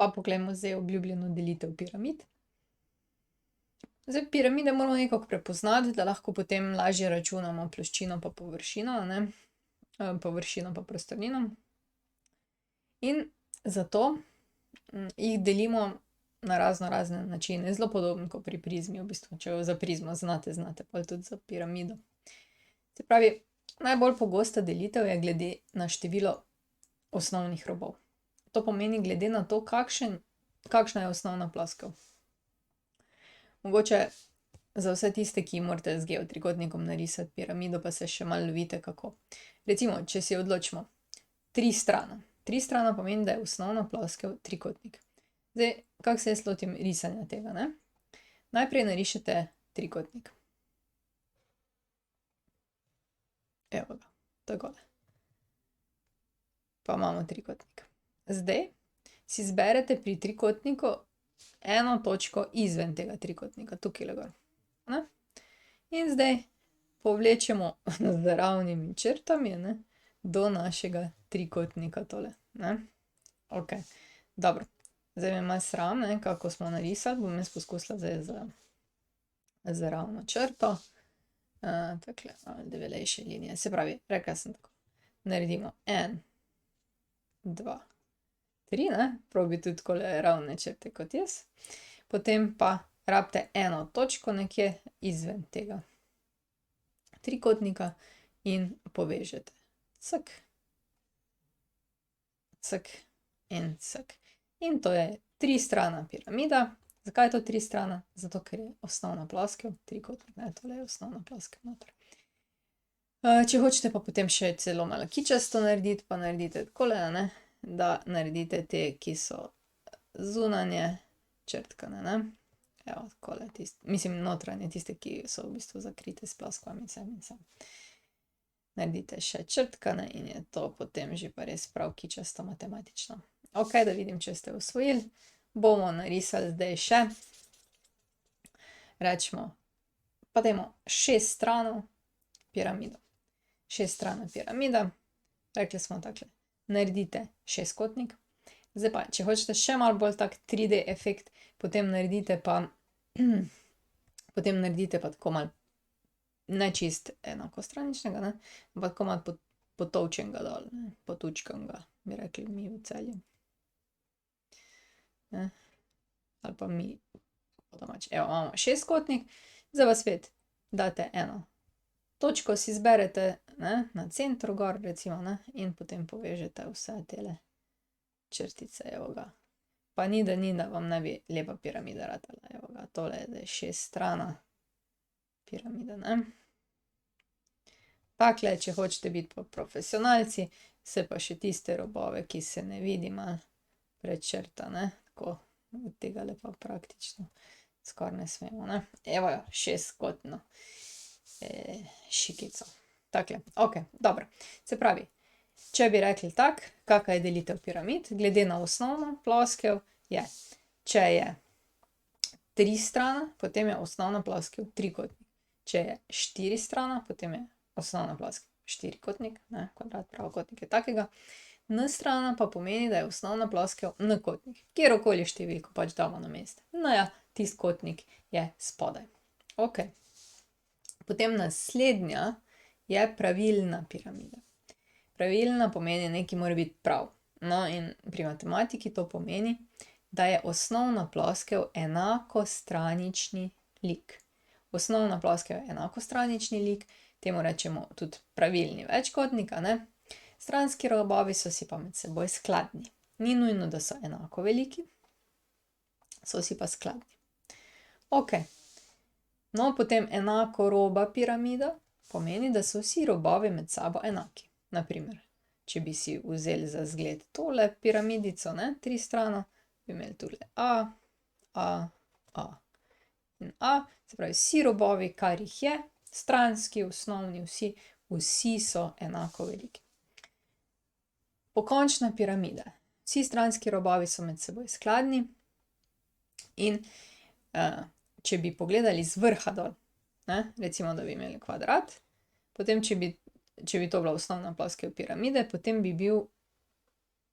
Pa poglejmo zdaj obljubljeno delitev piramid. Zdaj, piramide moramo nekako prepoznati, da lahko potem lažje računamo ploščino pa površino, ne? Površino pa prostornino. In zato jih delimo na razne načine, zelo podobno kot pri prizmi, v bistvu, če za prizmo znate pol tudi za piramido. Se pravi, najbolj pogosta delitev je glede na število osnovnih robov. To pomeni glede na to, kakšna je osnovna ploskev. Mogoče za vse tiste, ki morate z geotrikotnikom narisati piramido, pa se še malo lovite kako. Recimo, če si odločimo 3 strana. 3 strana pomeni, da je osnovna ploskev trikotnik. Zdaj, kako se jaz lotim risanja tega, ne? Najprej narišete trikotnik. Evo ga, takole. Pa imamo trikotnik. Zdaj si izberete pri trikotniku eno točko izven tega trikotnika, tukajle gor. Ne? In zdaj povlečemo z ravnimi črtami, ne, do našega trikotnika tole, ne. Okej, dobro. Zdaj me malo sram, ne, kako smo narisali, bom jaz poskusila zdaj z ravno črto. Takole, malo debelejše linije, se pravi, rekla sem tako. Naredimo 1, 2, 3, ne, probi tudi takole ravne črte kot jaz. Potem pa rabite eno točko nekje izven tega trikotnika in povežete. Ck. Ck in ck. In to je 3 strana piramida. Zakaj je to 3 strana? Zato, ker je osnovna ploskev trikotnik, ne, tole je osnovna ploskev noter. Če hočete pa potem še celo malo kičasto narediti, pa naredite takole, ne, da naredite te, ki so zunanje črtkane, ne. Evo, takole, mislim notranje, tiste, ki so v bistvu zakrite s ploskvami sem in sem. Naredite še črtkane in je to potem že pa res prav kičasto matematično. Okej, da vidim, če ste osvojili. Bomo narisali zdaj še, recimo, pa dajmo 6 stranov piramido. 6 strana piramida, rekli smo takole, naredite šestkotnik. Zdaj pa, če hočete še malo bolj tak 3D efekt, potem naredite pa tako malo ne čist enakostraničnega, ne, ampak tako malo potolčenega dol, ne, potučkanega, bi rekli mi v Celju. Ne, ali pa mi po domače. Evo, imamo šestkotnik, zdaj pa spet date eno točko, si izberete, ne, na centru gor recimo, ne, in potem povežete vse tele črtice, evo ga. Pa ni, da vam ne bi lepa piramida ratala, evo ga, tole je zdaj 6 strana piramida, ne. Takle, če hočete biti pa profesionalci, se pa še tiste robove, ki se ne vidi, malo prečrta, ne, tako, od tegale pa praktično skoraj ne smemo, ne. Evo jo, šestkotno šikico. Takle, okej, dobro. Se pravi, če bi rekli tako, kaka je delitev piramid, glede na osnovno ploskev je, če je 3 strana, potem je osnovna ploskev trikotnik. Če je 4 strana, potem je osnovna ploskev štirikotnik, ne, kvadrat, pravokotnik je takega. N strana pa pomeni, da je osnovna ploskev n-kotnik. Kjerokoli številko pač damo na mesto. No ja, tisti kotnik je spodaj. Okej. Potem naslednja je pravilna piramida. Pravilna pomeni, nekaj mora biti prav. No, in pri matematiki to pomeni, da je osnovna ploskev enakostranični lik. Osnovna ploskev je enakostranični lik, temu rečemo tudi pravilni večkotnik, a ne. Stranski robovi so si pa med seboj skladni. Ni nujno, da so enako veliki, so si pa skladni. Okej. No, potem enakoroba piramida pomeni, da so vsi robovi med sabo enaki. Na primer, če bi si vzeli za zgled tole piramidico, ne, 3 strana, bi imeli tule A, A, A in A. Se pravi, vsi robovi, kar jih je, stranski, osnovni, vsi so enako veliki. Pokončna piramida. Vsi stranski robovi so med seboj skladni in če bi pogledali z vrha dol, ne, recimo, da bi imeli kvadrat, potem če bi to bila osnovna ploskev piramide, potem bi bil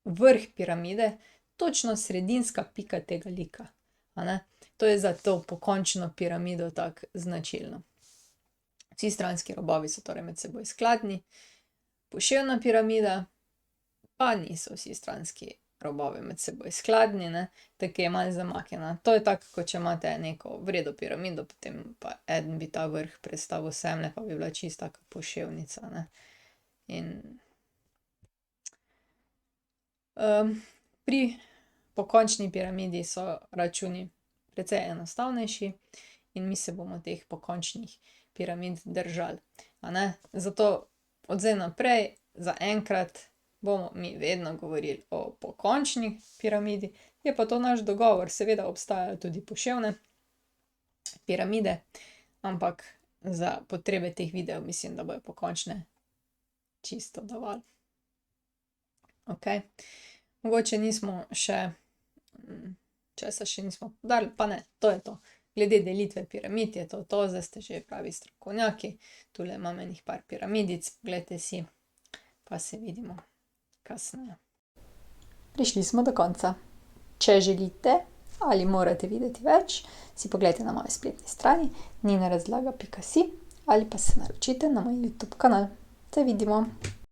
vrh piramide točno sredinska pika tega lika, a ne. To je za to pokončno piramido tako značilno. Vsi stranski robovi so torej med seboj skladni, poševna piramida pa niso vsi stranski robovi med seboj skladni, ne, tako je malo zamaknjena. To je tako, kot če imate neko vredo piramido, potem pa eden bi ta vrh prestavil semle, pa bi bila čisto taka poševnica, ne. In pri pokončni piramidi so računi precej enostavnejši in mi se bomo teh pokončnih piramid držali, a ne. Zato od zdaj naprej zaenkrat bomo mi vedno govorili o pokončni piramidi, je pa to naš dogovor, seveda obstajajo tudi poševne piramide, ampak za potrebe teh videov mislim, da bojo pokončne čisto dovolj. Okej, mogoče nismo še, česa še nismo poudarili, pa ne, to je to. Glede delitve piramid je to, zdaj ste že pravi strokovnjaki, tule imam enih par piramidic, poglejte si, pa se vidimo kasneje. Prišli smo do konca. Če želite ali morate videti več, si poglejte na moji spletni strani ninarazlaga.si ali pa se naročite na moj YouTube kanal. Se vidimo!